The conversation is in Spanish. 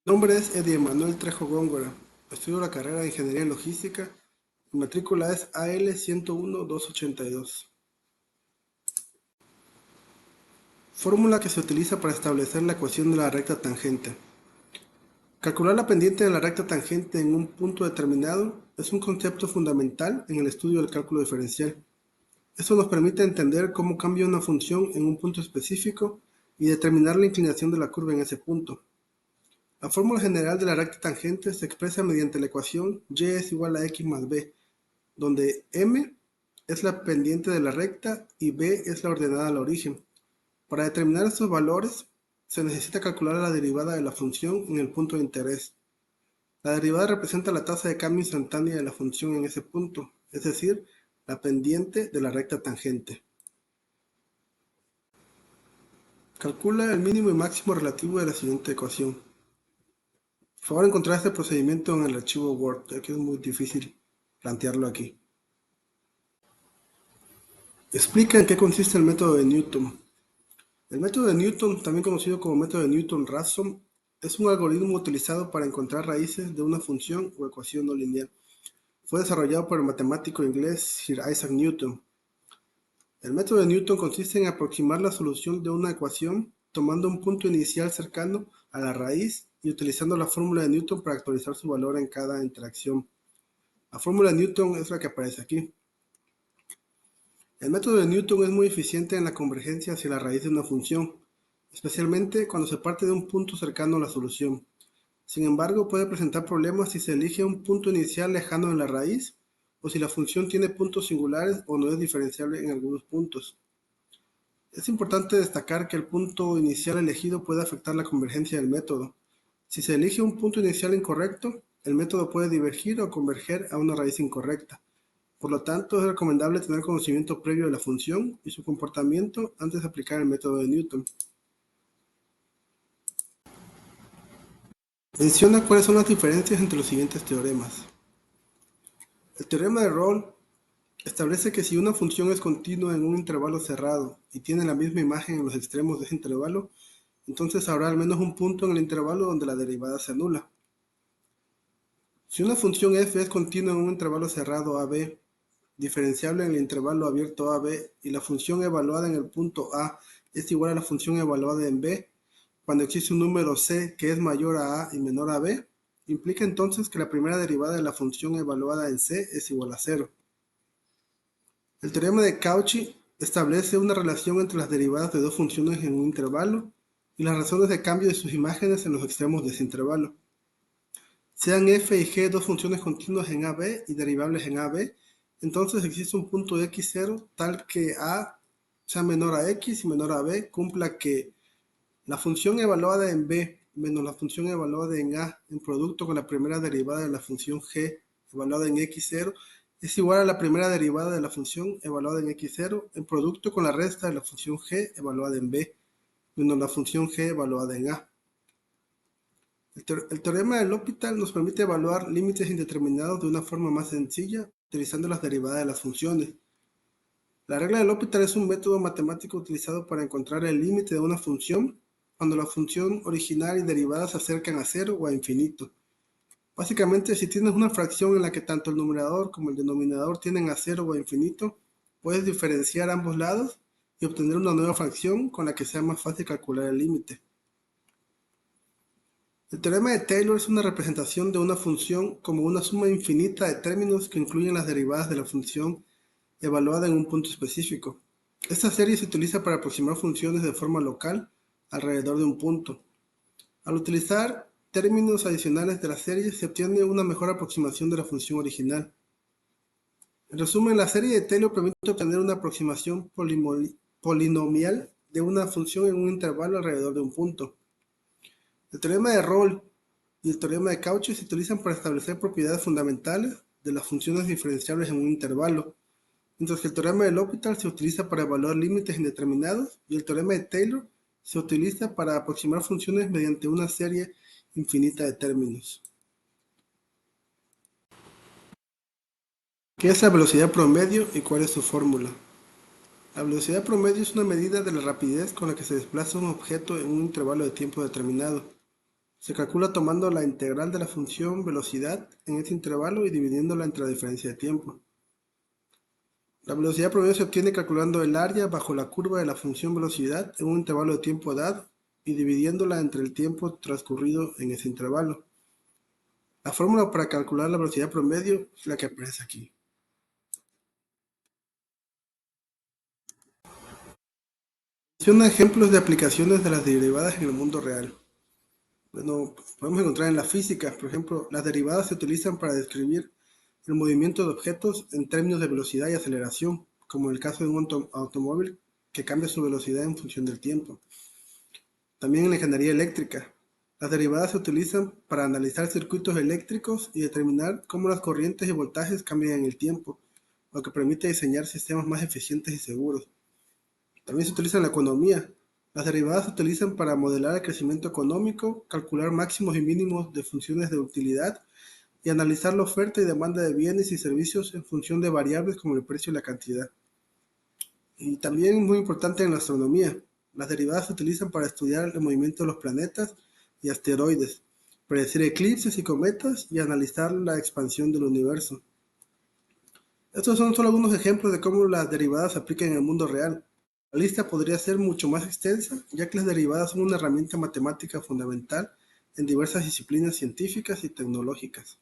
Mi nombre es Eddie Emanuel Trejo Góngora. Estudio la carrera de Ingeniería en Logística. Mi matrícula es AL101282. Fórmula que se utiliza para establecer la ecuación de la recta tangente. Calcular la pendiente de la recta tangente en un punto determinado es un concepto fundamental en el estudio del cálculo diferencial. Esto nos permite entender cómo cambia una función en un punto específico y determinar la inclinación de la curva en ese punto. La fórmula general de la recta tangente se expresa mediante la ecuación y es igual a x más b, donde m es la pendiente de la recta y b es la ordenada al origen. Para determinar estos valores, se necesita calcular la derivada de la función en el punto de interés. La derivada representa la tasa de cambio instantánea de la función en ese punto, es decir, la pendiente de la recta tangente. Calcula el mínimo y máximo relativo de la siguiente ecuación. Por favor, encontrar este procedimiento en el archivo Word, ya que es muy difícil plantearlo aquí. Explica en qué consiste el método de Newton. El método de Newton, también conocido como método de Newton-Raphson, es un algoritmo utilizado para encontrar raíces de una función o ecuación no lineal. Fue desarrollado por el matemático inglés Sir Isaac Newton. El método de Newton consiste en aproximar la solución de una ecuación tomando un punto inicial cercano a la raíz y utilizando la fórmula de Newton para actualizar su valor en cada interacción. La fórmula de Newton es la que aparece aquí. El método de Newton es muy eficiente en la convergencia hacia la raíz de una función, especialmente cuando se parte de un punto cercano a la solución. Sin embargo, puede presentar problemas si se elige un punto inicial lejano de la raíz o si la función tiene puntos singulares o no es diferenciable en algunos puntos. Es importante destacar que el punto inicial elegido puede afectar la convergencia del método. Si se elige un punto inicial incorrecto, el método puede divergir o converger a una raíz incorrecta. Por lo tanto, es recomendable tener conocimiento previo de la función y su comportamiento antes de aplicar el método de Newton. Menciona cuáles son las diferencias entre los siguientes teoremas. El teorema de Rolle establece que si una función es continua en un intervalo cerrado y tiene la misma imagen en los extremos de ese intervalo, entonces habrá al menos un punto en el intervalo donde la derivada se anula. Si una función f es continua en un intervalo cerrado AB, diferenciable en el intervalo abierto AB, y la función evaluada en el punto A es igual a la función evaluada en B, cuando existe un número C que es mayor a A y menor a B, implica entonces que la primera derivada de la función evaluada en C es igual a 0. El teorema de Cauchy establece una relación entre las derivadas de dos funciones en un intervalo y las razones de cambio de sus imágenes en los extremos de ese intervalo. Sean f y g dos funciones continuas en AB y derivables en AB, entonces existe un punto x0 tal que A sea menor a x y menor a b cumpla que la función evaluada en b menos la función evaluada en a en producto con la primera derivada de la función g evaluada en x0 es igual a la primera derivada de la función evaluada en x0 en producto con la resta de la función g evaluada en b menos la función g evaluada en a. El teorema de L'Hopital nos permite evaluar límites indeterminados de una forma más sencilla utilizando las derivadas de las funciones. La regla de L'Hopital es un método matemático utilizado para encontrar el límite de una función cuando la función original y derivadas se acercan a cero o a infinito. Básicamente, si tienes una fracción en la que tanto el numerador como el denominador tienden a cero o a infinito, puedes diferenciar ambos lados y obtener una nueva fracción con la que sea más fácil calcular el límite. El teorema de Taylor es una representación de una función como una suma infinita de términos que incluyen las derivadas de la función evaluada en un punto específico. Esta serie se utiliza para aproximar funciones de forma local alrededor de un punto. Al utilizar términos adicionales de la serie se obtiene una mejor aproximación de la función original. En resumen, la serie de Taylor permite obtener una aproximación polinomial de una función en un intervalo alrededor de un punto. El teorema de Rolle y el teorema de Cauchy se utilizan para establecer propiedades fundamentales de las funciones diferenciables en un intervalo, mientras que el teorema de L'Hopital se utiliza para evaluar límites indeterminados y el teorema de Taylor se utiliza para aproximar funciones mediante una serie infinita de términos. ¿Qué es la velocidad promedio y cuál es su fórmula? La velocidad promedio es una medida de la rapidez con la que se desplaza un objeto en un intervalo de tiempo determinado. Se calcula tomando la integral de la función velocidad en este intervalo y dividiéndola entre la diferencia de tiempo. La velocidad promedio se obtiene calculando el área bajo la curva de la función velocidad en un intervalo de tiempo dado y dividiéndola entre el tiempo transcurrido en ese intervalo. La fórmula para calcular la velocidad promedio es la que aparece aquí. Menciona ejemplos de aplicaciones de las derivadas en el mundo real. Bueno, podemos encontrar en la física, por ejemplo, las derivadas se utilizan para describir el movimiento de objetos en términos de velocidad y aceleración, como en el caso de un automóvil que cambia su velocidad en función del tiempo. También en la ingeniería eléctrica, las derivadas se utilizan para analizar circuitos eléctricos y determinar cómo las corrientes y voltajes cambian en el tiempo, lo que permite diseñar sistemas más eficientes y seguros. También se utiliza en la economía. Las derivadas se utilizan para modelar el crecimiento económico, calcular máximos y mínimos de funciones de utilidad y analizar la oferta y demanda de bienes y servicios en función de variables como el precio y la cantidad. Y también muy importante en la astronomía. Las derivadas se utilizan para estudiar el movimiento de los planetas y asteroides, predecir eclipses y cometas y analizar la expansión del universo. Estos son solo algunos ejemplos de cómo las derivadas se aplican en el mundo real. La lista podría ser mucho más extensa, ya que las derivadas son una herramienta matemática fundamental en diversas disciplinas científicas y tecnológicas.